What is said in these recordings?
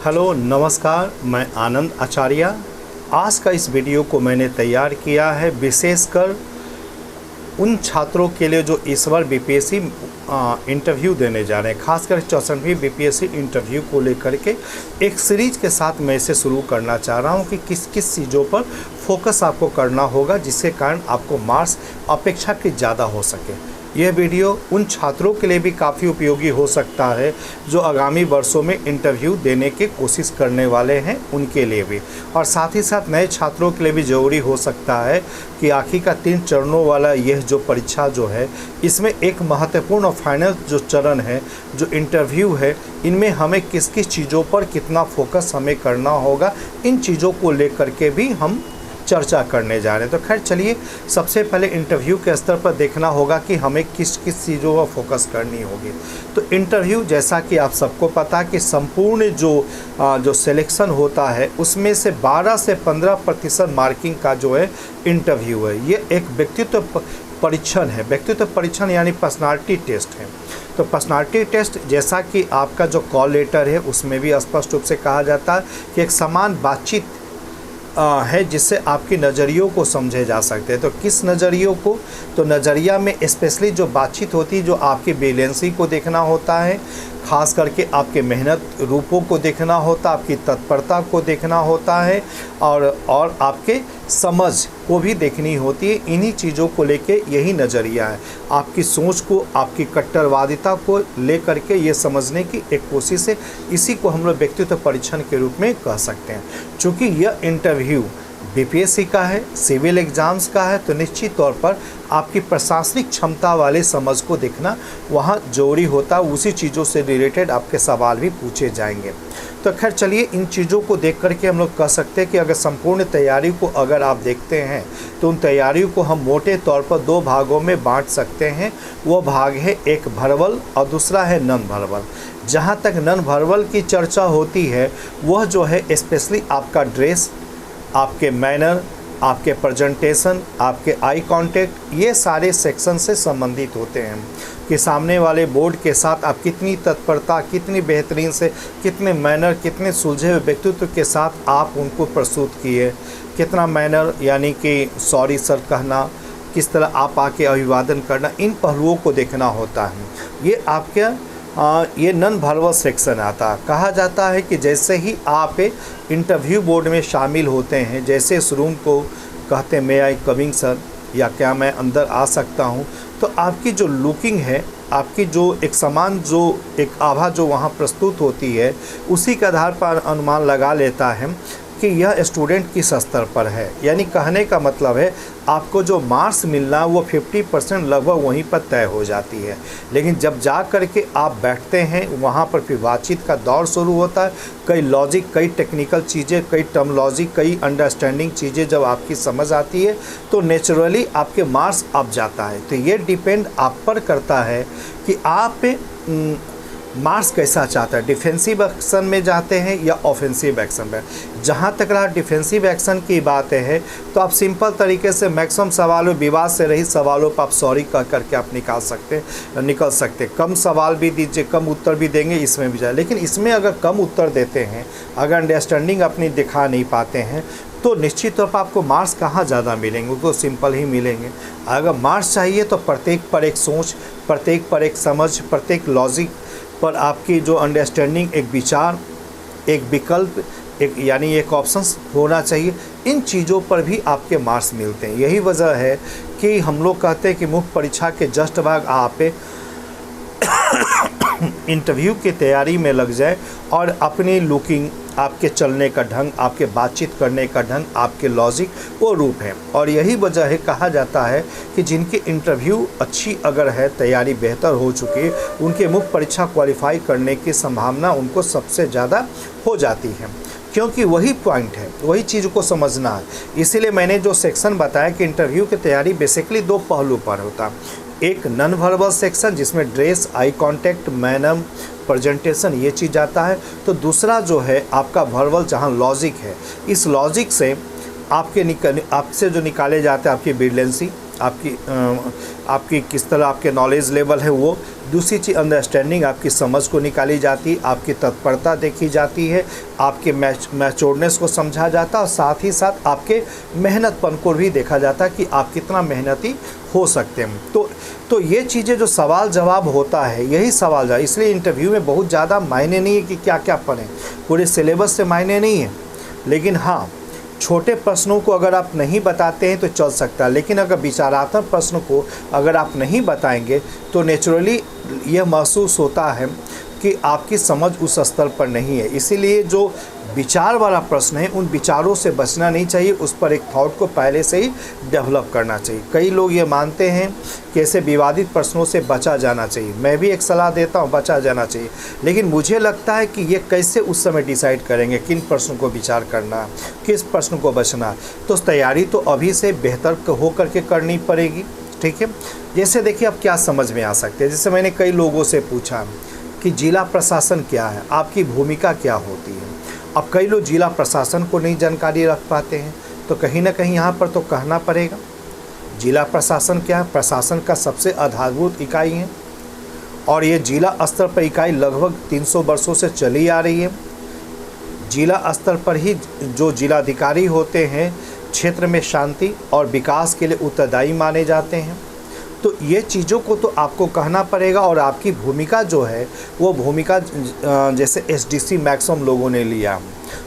Hello नमस्कार, मैं आनंद आचार्य। आज का इस वीडियो को मैंने तैयार किया है विशेषकर उन छात्रों के लिए जो इस बार बीपीएससी इंटरव्यू देने जा रहे हैं, खासकर 64वीं बीपीएससी इंटरव्यू को लेकर के एक सीरीज के साथ मैं इसे शुरू करना चाह रहा हूं कि किस किस चीज़ों पर फोकस आपको करना होगा जिसके कारण आपको मार्क्स अपेक्षाकृत ज़्यादा हो सके। यह वीडियो उन छात्रों के लिए भी काफ़ी उपयोगी हो सकता है जो आगामी वर्षों में इंटरव्यू देने की कोशिश करने वाले हैं, उनके लिए भी, और साथ ही साथ नए छात्रों के लिए भी ज़रूरी हो सकता है कि आखिर का 3 चरणों वाला यह जो परीक्षा जो है, इसमें एक महत्वपूर्ण और फाइनल जो चरण है, जो इंटरव्यू है, इनमें हमें किस किस चीज़ों पर कितना फोकस हमें करना होगा, इन चीज़ों को लेकर के भी हम चर्चा करने जा रहे हैं। तो खैर चलिए, सबसे पहले इंटरव्यू के स्तर पर देखना होगा कि हमें किस किस चीज़ों पर फोकस करनी होगी। तो इंटरव्यू, जैसा कि आप सबको पता कि संपूर्ण जो सिलेक्शन होता है उसमें से 12 से 15% मार्किंग का जो है इंटरव्यू है। ये एक व्यक्तित्व परीक्षण है। व्यक्तित्व परीक्षण यानी पर्सनालिटी टेस्ट है। तो पर्सनालिटी टेस्ट, जैसा कि आपका जो कॉल लेटर है उसमें भी स्पष्ट रूप से कहा जाता है कि एक समान बातचीत है जिससे आपकी नज़रियों को समझे जा सकते हैं। तो किस नज़रियों को? तो नज़रिया में स्पेशली जो बातचीत होती है, जो आपकी बैलेंसी को देखना होता है, ख़ास करके आपके मेहनत रूपों को देखना होता है, आपकी तत्परता को देखना होता है, और आपके समझ को भी देखनी होती है। इन्हीं चीज़ों को लेके यही नज़रिया है। आपकी सोच को, आपकी कट्टरवादिता को लेकर के ये समझने की एक कोशिश है। इसी को हम लोग व्यक्तित्व परीक्षण के रूप में कह सकते हैं। चूँकि यह इंटरव्यू बीपीएससी का है, सिविल एग्ज़ाम्स का है, तो निश्चित तौर पर आपकी प्रशासनिक क्षमता वाले समझ को देखना वहाँ जरूरी होता है। उसी चीज़ों से रिलेटेड आपके सवाल भी पूछे जाएंगे। तो खैर चलिए, इन चीज़ों को देख करके हम लोग कह सकते हैं कि अगर संपूर्ण तैयारी को अगर आप देखते हैं तो उन तैयारियों को हम मोटे तौर पर 2 भागों में बांट सकते हैं। वो भाग है, एक वर्बल और दूसरा है नॉन वर्बल। जहाँ तक नॉन वर्बल की चर्चा होती है, वह जो है स्पेशली आपका ड्रेस, आपके मैनर, आपके प्रेजेंटेशन, आपके आई कांटेक्ट, ये सारे सेक्शन से संबंधित होते हैं कि सामने वाले बोर्ड के साथ आप कितनी तत्परता, कितनी बेहतरीन से, कितने मैनर, कितने सुलझे हुए व्यक्तित्व के साथ आप उनको प्रस्तुत किए। कितना मैनर यानी कि सॉरी सर कहना, किस तरह आप आके अभिवादन करना, इन पहलुओं को देखना होता है। ये आपके ये नॉन वर्बल सेक्शन आता है। कहा जाता है कि जैसे ही आप इंटरव्यू बोर्ड में शामिल होते हैं, जैसे इस रूम को कहते हैं मे आई कमिंग सर, या क्या मैं अंदर आ सकता हूं, तो आपकी जो लुकिंग है, आपकी जो एक समान जो एक आभा जो वहां प्रस्तुत होती है, उसी के आधार पर अनुमान लगा लेता है कि यह स्टूडेंट किस स्तर पर है। यानी कहने का मतलब है आपको जो मार्क्स मिलना वो 50% लगभग वहीं पर तय हो जाती है। लेकिन जब जा कर के आप बैठते हैं, वहाँ पर फिर बातचीत का दौर शुरू होता है। कई लॉजिक, कई टेक्निकल चीज़ें, कई टर्मोलॉजी, कई अंडरस्टैंडिंग चीज़ें जब आपकी समझ आती है तो नेचुरली आपके मार्क्स अप जाता है। तो ये डिपेंड आप पर करता है कि आप मार्क्स कैसा चाहता है, डिफेंसिव एक्शन में जाते हैं या ऑफेंसिव एक्शन में। जहाँ तक रहा डिफेंसिव एक्शन की बात है, तो आप सिंपल तरीके से मैक्सिमम सवालों, विवाद से रहित सवालों पर आप सॉरी कह करके आप निकल सकते। कम सवाल भी दीजिए, कम उत्तर भी देंगे, इसमें भी जाए। लेकिन इसमें अगर कम उत्तर देते हैं, अगर अंडरस्टैंडिंग अपनी दिखा नहीं पाते हैं, तो निश्चित तौर पर आपको मार्क्स कहाँ ज़्यादा मिलेंगे, तो सिंपल ही मिलेंगे। अगर मार्क्स चाहिए तो प्रत्येक पर एक सोच, प्रत्येक पर एक समझ, प्रत्येक लॉजिक पर आपकी जो अंडरस्टैंडिंग, एक विचार, एक विकल्प, एक यानी एक ऑप्शंस होना चाहिए। इन चीज़ों पर भी आपके मार्क्स मिलते हैं। यही वजह है कि हम लोग कहते हैं कि मुख्य परीक्षा के जस्ट बाद आप इंटरव्यू की तैयारी में लग जाए और अपनी लुकिंग, आपके चलने का ढंग, आपके बातचीत करने का ढंग, आपके लॉजिक, वो रूप है। और यही वजह है, कहा जाता है कि जिनकी इंटरव्यू अच्छी अगर है, तैयारी बेहतर हो चुकी है, उनके मुख्य परीक्षा क्वालिफाई करने की संभावना उनको सबसे ज़्यादा हो जाती है। क्योंकि वही पॉइंट है, वही चीज़ को समझना है। इसीलिए मैंने जो सेक्शन बताया कि इंटरव्यू की तैयारी बेसिकली 2 पहलू पर होता है। एक नॉन वर्बल सेक्शन जिसमें dress, eye contact, manner, presentation, ये चीज़ आता है। तो दूसरा जो है आपका वर्बल, जहाँ लॉजिक है। इस लॉजिक से आपसे जो निकाले जाते हैं आपकी ब्रिलियंसी, आपकी किस तरह आपके नॉलेज लेवल है वो। दूसरी चीज़ अंडरस्टैंडिंग, आपकी समझ को निकाली जाती, आपकी तत्परता देखी जाती है, आपके मैच्योरनेस को समझा जाता और साथ ही साथ आपके मेहनतपन को भी देखा जाता कि आप कितना मेहनती हो सकते हैं। तो ये चीज़ें जो सवाल जवाब होता है, यही सवाल जवाब, इसलिए इंटरव्यू में बहुत ज़्यादा मायने नहीं है कि क्या क्या पढ़ें, पूरे सिलेबस से मायने नहीं है। लेकिन हाँ, छोटे प्रश्नों को अगर आप नहीं बताते हैं तो चल सकता है, लेकिन अगर विचारात्मक प्रश्न को अगर आप नहीं बताएंगे तो नेचुरली यह महसूस होता है कि आपकी समझ उस स्तर पर नहीं है। इसीलिए जो विचार वाला प्रश्न है, उन विचारों से बचना नहीं चाहिए, उस पर एक थॉट को पहले से ही डेवलप करना चाहिए। कई लोग ये मानते हैं कि ऐसे विवादित प्रश्नों से बचा जाना चाहिए। मैं भी एक सलाह देता हूँ, बचा जाना चाहिए, लेकिन मुझे लगता है कि ये कैसे उस समय डिसाइड करेंगे किन प्रश्नों को विचार करना, किस प्रश्न को बचना। तो तैयारी तो अभी से बेहतर हो करके करनी पड़ेगी, ठीक है। जैसे देखिए अब क्या समझ में आ सकते हैं, जैसे मैंने कई लोगों से पूछा कि जिला प्रशासन क्या है, आपकी भूमिका क्या होती है। अब कई लोग जिला प्रशासन को नहीं जानकारी रख पाते हैं, तो कहीं ना कहीं यहाँ पर तो कहना पड़ेगा जिला प्रशासन क्या है। प्रशासन का सबसे आधारभूत इकाई है और ये जिला स्तर पर इकाई लगभग 300 वर्षों से चली आ रही है। जिला स्तर पर ही जो जिलाधिकारी होते हैं क्षेत्र में शांति और विकास के लिए उत्तरदायी माने जाते हैं। तो ये चीज़ों को तो आपको कहना पड़ेगा और आपकी भूमिका जो है वो भूमिका जैसे एसडीसी मैक्सिमम लोगों ने लिया,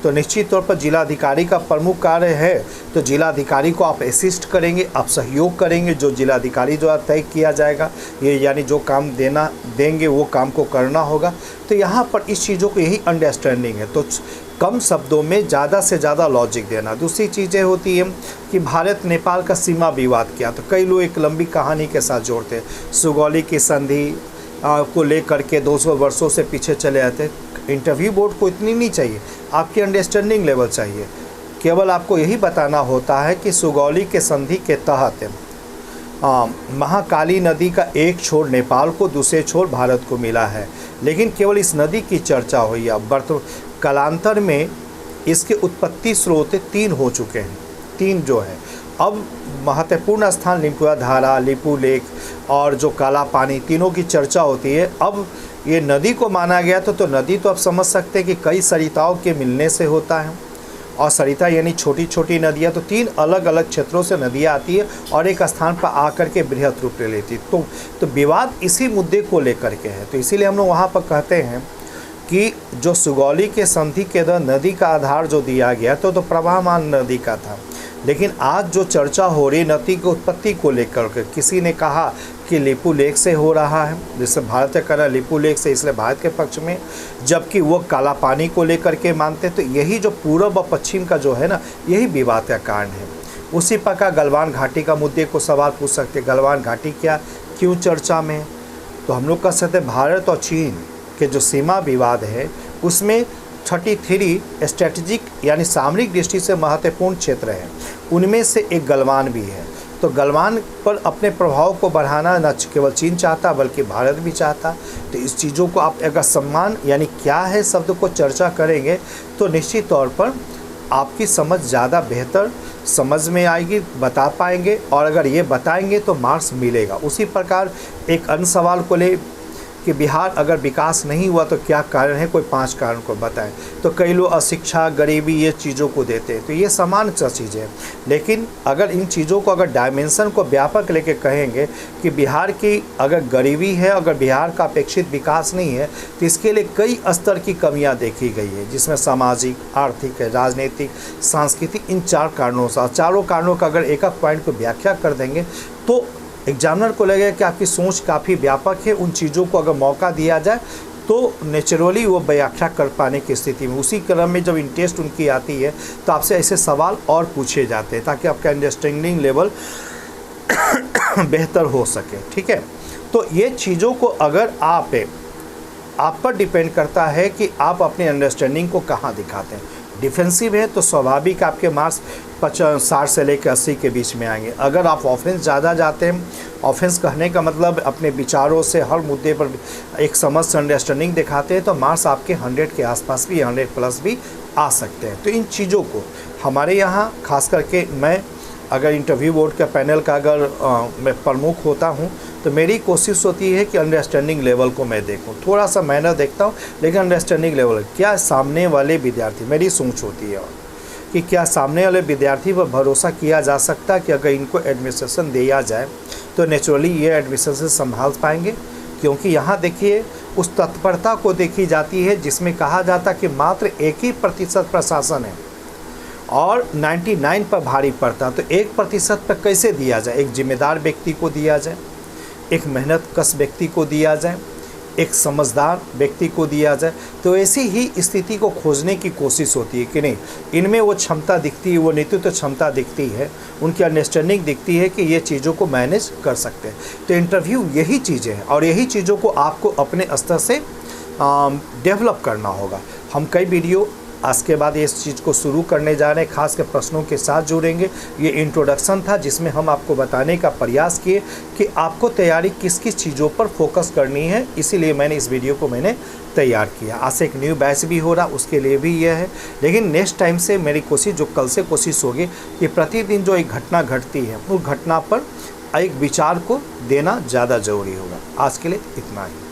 तो निश्चित तौर पर जिलाधिकारी का प्रमुख कार्य है, तो जिलाधिकारी को आप असिस्ट करेंगे, आप सहयोग करेंगे। जो जिलाधिकारी जो तय किया जाएगा, ये यानी जो काम देंगे वो काम को करना होगा। तो यहाँ पर इस चीज़ों को यही अंडरस्टैंडिंग है, तो कम शब्दों में ज़्यादा से ज़्यादा लॉजिक देना। दूसरी चीज़ें होती हैं कि भारत नेपाल का सीमा विवाद क्या, तो कई लोग एक लंबी कहानी के साथ जोड़ते हैं। सुगौली की संधि को लेकर के 200 वर्षों से पीछे चले आते हैं। इंटरव्यू बोर्ड को इतनी नहीं चाहिए, आपकी अंडरस्टैंडिंग लेवल चाहिए। केवल आपको यही बताना होता है कि सुगौली के संधि के तहत महाकाली नदी का एक छोर नेपाल को, दूसरे छोर भारत को मिला है, लेकिन केवल इस नदी की चर्चा हुई। अब कालांतर में इसके उत्पत्ति स्रोत 3 हो चुके हैं, 3 जो है। अब महत्वपूर्ण स्थान लिपुआ धारा, लिपू लेक और जो काला पानी, तीनों की चर्चा होती है। अब ये नदी को माना गया तो नदी तो आप समझ सकते हैं कि कई सरिताओं के मिलने से होता है, और सरिता यानी छोटी छोटी नदियाँ, तो 3 अलग अलग क्षेत्रों से नदियाँ आती है और एक स्थान पर आकर के बृहद रूप ले लेती। तो विवाद इसी मुद्दे को लेकर के है। तो इसीलिए हम लोग वहाँ पर कहते हैं कि जो सुगौली के संधि के दौरान नदी का आधार जो दिया गया तो प्रवाहमान नदी का था, लेकिन आज जो चर्चा हो रही नदी की उत्पत्ति को लेकर के, किसी ने कहा कि लिपू लेक से हो रहा है, जिससे भारत कह रहा है लिपू लेक से, इसलिए भारत के पक्ष में, जबकि वो काला पानी को लेकर के मानते। तो यही जो पूर्व व पश्चिम का जो है ना, यही विवाद का कारण है। उसी प्रकार गलवान घाटी का मुद्दे को सवाल पूछ सकते, गलवान घाटी क्या, क्यों चर्चा में। तो हम लोग कह सकते भारत और चीन के जो सीमा विवाद है उसमें 33 स्ट्रेटजिक यानी सामरिक दृष्टि से महत्वपूर्ण क्षेत्र हैं, उनमें से एक गलवान भी है। तो गलवान पर अपने प्रभाव को बढ़ाना न केवल चीन चाहता बल्कि भारत भी चाहता। तो इस चीज़ों को आप अगर सम्मान यानी क्या है शब्द को चर्चा करेंगे तो निश्चित तौर पर आपकी समझ ज़्यादा बेहतर समझ में आएगी, बता पाएंगे, और अगर ये बताएंगे तो मार्क्स मिलेगा। उसी प्रकार एक अन्य सवाल को ले कि बिहार अगर विकास नहीं हुआ तो क्या कारण है, कोई 5 कारण को बताएं। तो कई लोग अशिक्षा, गरीबी, ये चीज़ों को देते हैं। तो ये सामान्य सा चीज़ है, लेकिन अगर इन चीज़ों को अगर डायमेंशन को व्यापक लेके कहेंगे कि बिहार की अगर गरीबी है, अगर बिहार का अपेक्षित विकास नहीं है, तो इसके लिए कई स्तर की कमियां देखी गई है, जिसमें सामाजिक, आर्थिक, राजनीतिक, सांस्कृतिक, इन 4 कारणों से, चारों कारणों का अगर एक एक पॉइंट को व्याख्या कर देंगे तो एग्जामिनर को लगेगा कि आपकी सोच काफ़ी व्यापक है। उन चीज़ों को अगर मौका दिया जाए तो नेचुरली वो व्याख्या कर पाने की स्थिति में, उसी क्रम में जब इंटरेस्ट उनकी आती है तो आपसे ऐसे सवाल और पूछे जाते हैं ताकि आपका अंडरस्टैंडिंग लेवल बेहतर हो सके, ठीक है। तो ये चीज़ों को अगर आप पर डिपेंड करता है कि आप अपनी अंडरस्टैंडिंग को कहाँ दिखाते हैं। डिफेंसिव है तो स्वाभाविक आपके मार्क्स 60 से लेकर 80 के बीच में आएंगे। अगर आप ऑफेंस ज़्यादा जाते हैं, ऑफेंस कहने का मतलब अपने विचारों से हर मुद्दे पर एक समझ से अंडरस्टैंडिंग दिखाते हैं, तो मार्क्स आपके 100 के आसपास भी, 100 प्लस भी आ सकते हैं। तो इन चीज़ों को हमारे यहाँ खास करके मैं अगर इंटरव्यू बोर्ड का पैनल का अगर मैं प्रमुख होता हूँ तो मेरी कोशिश होती है कि अंडरस्टैंडिंग लेवल को मैं देखूँ, थोड़ा सा मैनर देखता हूँ लेकिन अंडरस्टैंडिंग लेवल क्या सामने वाले विद्यार्थी, मेरी सोच होती है कि क्या सामने वाले विद्यार्थी पर भरोसा किया जा सकता है कि अगर इनको एडमिशन दिया जाए तो नेचुरली ये एडमिशन से संभाल पाएंगे। क्योंकि यहाँ देखिए उस तत्परता को देखी जाती है जिसमें कहा जाता कि मात्र 1% प्रशासन है और 99 पर भारी पड़ता, तो 1% पर कैसे दिया जाए? एक जिम्मेदार व्यक्ति को दिया जाए, एक मेहनतकश व्यक्ति को दिया जाए, एक समझदार व्यक्ति को दिया जाए। तो ऐसी ही स्थिति को खोजने की कोशिश होती है कि नहीं, इनमें वो क्षमता दिखती है, वो नेतृत्व क्षमता दिखती है, उनकी अंडरस्टैंडिंग दिखती है कि ये चीज़ों को मैनेज कर सकते हैं। तो इंटरव्यू यही चीज़ें हैं और यही चीज़ों को आपको अपने स्तर से डेवलप करना होगा। हम कई वीडियो आज के बाद इस चीज़ को शुरू करने जा रहे हैं, खास के प्रश्नों के साथ जुड़ेंगे। ये इंट्रोडक्शन था जिसमें हम आपको बताने का प्रयास किए कि आपको तैयारी किस किस चीज़ों पर फोकस करनी है, इसीलिए मैंने इस वीडियो को तैयार किया। आज से एक न्यू बैच भी हो रहा, उसके लिए भी यह है। लेकिन नेक्स्ट टाइम से मेरी कोशिश, जो कल से कोशिश होगी कि प्रतिदिन जो एक घटना घटती है उस घटना पर एक विचार को देना ज़्यादा ज़रूरी होगा। आज के लिए इतना ही।